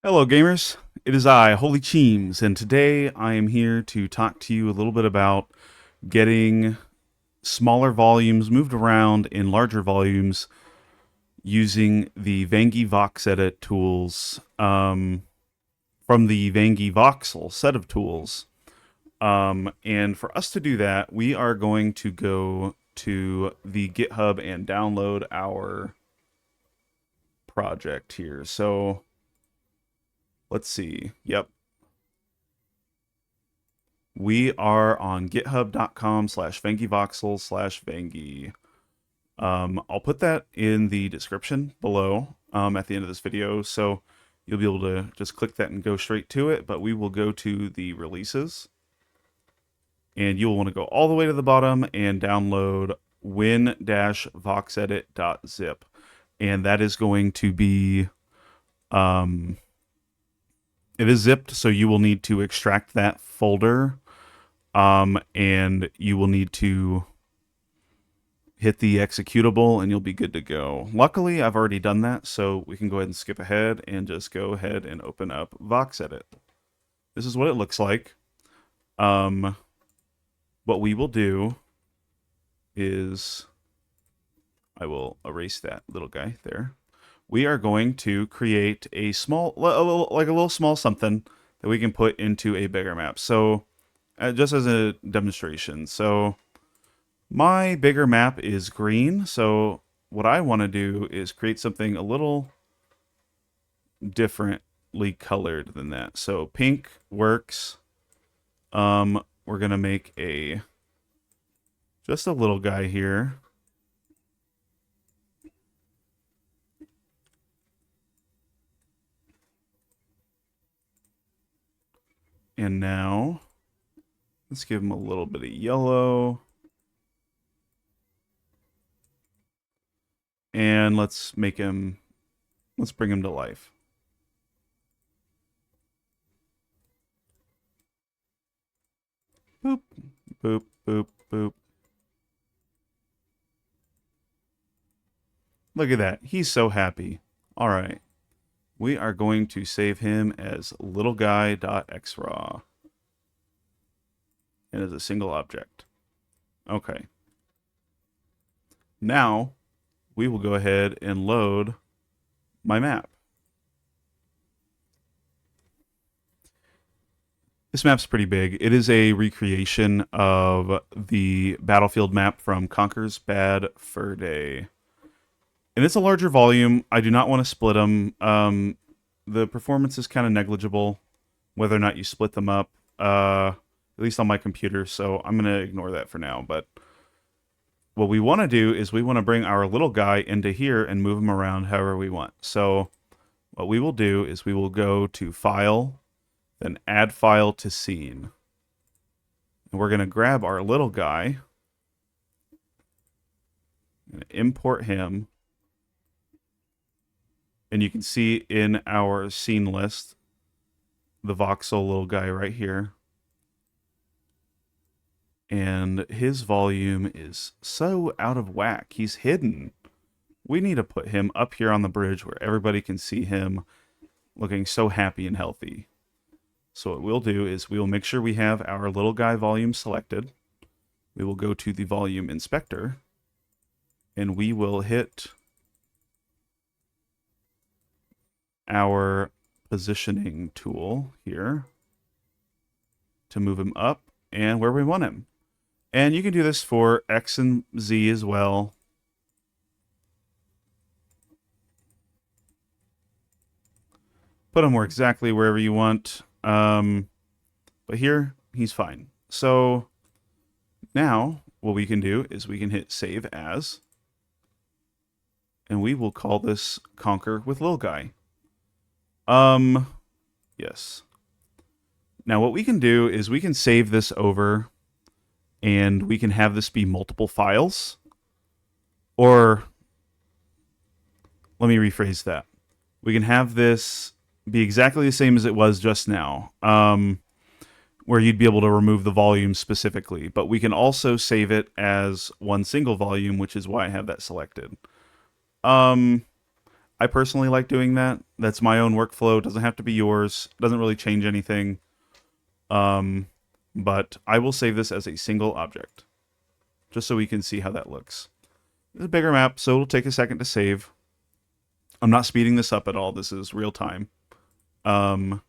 Hello, gamers. It is I, Holy Cheems, and today I am here to talk to you a little bit about getting smaller volumes moved around in larger volumes using the Vengi-VoxEdit tools from the Vengi-Voxel set of tools. And for us to do that, we are going to go to the GitHub and download our project here. So let's see. Yep, we are on github.com/vengivoxel/vengi. I'll put that in the description below at the end of this video, so you'll be able to just click that and go straight to it, but we will go to the releases, and you'll want to go all the way to the bottom and download win-voxedit.zip, and that is going to be, it is zipped, so you will need to extract that folder, and you will need to hit the executable and you'll be good to go. Luckily, I've already done that, so we can go ahead and skip ahead and just go ahead and open up VoxEdit. This is what it looks like. What we will do is I will erase that little guy there. We are going to create a small, like a little small something that we can put into a bigger map. So just as a demonstration. So my bigger map is green. So what I want to do is create something a little differently colored than that. So pink works. We're going to make just a little guy here. And now let's give him a little bit of yellow. And let's bring him to life. Boop, boop, boop, boop. Look at that. He's so happy. All right. We are going to save him as littleguy.xraw and as a single object. Okay. Now we will go ahead and load my map. This map's pretty big. It is a recreation of the battlefield map from Conker's Bad Fur Day. And it's a larger volume. I do not want to split them. The performance is kind of negligible, whether or not you split them up, at least on my computer, so I'm going to ignore that for now. But what we want to do is we want to bring our little guy into here and move him around however we want. So what we will do is we will go to File, then Add File to Scene. And we're going to grab our little guy and import him. And you can see in our scene list the voxel little guy right here. And his volume is so out of whack. He's hidden. We need to put him up here on the bridge where everybody can see him looking so happy and healthy. So what we'll do is we will make sure we have our little guy volume selected. We will go to the volume inspector and we will hit our positioning tool here to move him up and where we want him. And you can do this for X and Z as well. Put him exactly wherever you want. But here, he's fine. So now what we can do is we can hit Save As. And we will call this Conquer with Lil Guy. Yes. Now what we can do is we can save this over and we can have this be multiple files. Or let me rephrase that. We can have this be exactly the same as it was just now, where you'd be able to remove the volume specifically. But we can also save it as one single volume, which is why I have that selected. I personally like doing that. That's my own workflow. It doesn't have to be yours. It doesn't really change anything. But I will save this as a single object, just so we can see how that looks. It's a bigger map, so it'll take a second to save. I'm not speeding this up at all. This is real time. So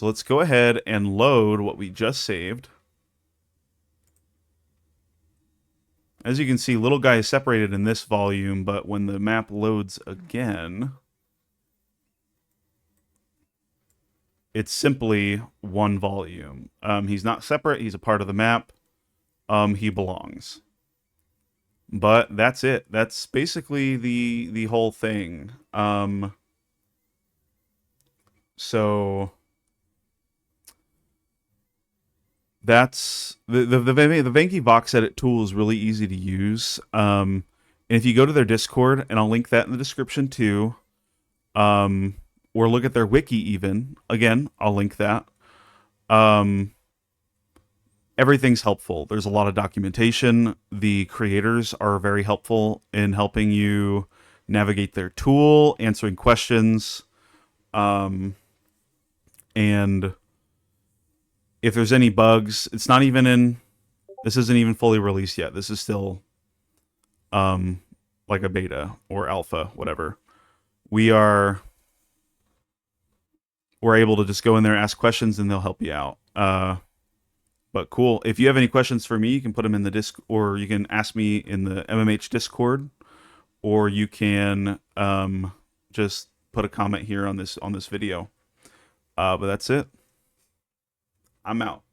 let's go ahead and load what we just saved. As you can see, little guy is separated in this volume, but when the map loads again, it's simply one volume. He's not separate. He's a part of the map. He belongs. But that's it. That's basically the whole thing. So that's the Vengi-VoxEdit tool is really easy to use. And if you go to their Discord, and I'll link that in the description too, or look at their wiki even. Again, I'll link that. Everything's helpful. There's a lot of documentation. The creators are very helpful in helping you navigate their tool, answering questions, and if there's any bugs, it's not even in. This isn't even fully released yet. This is still, like a beta or alpha, whatever. We're able to just go in there, ask questions, and they'll help you out. But cool. If you have any questions for me, you can put them in the disc, or you can ask me in the MMH Discord, or you can just put a comment here on this video. But that's it. I'm out.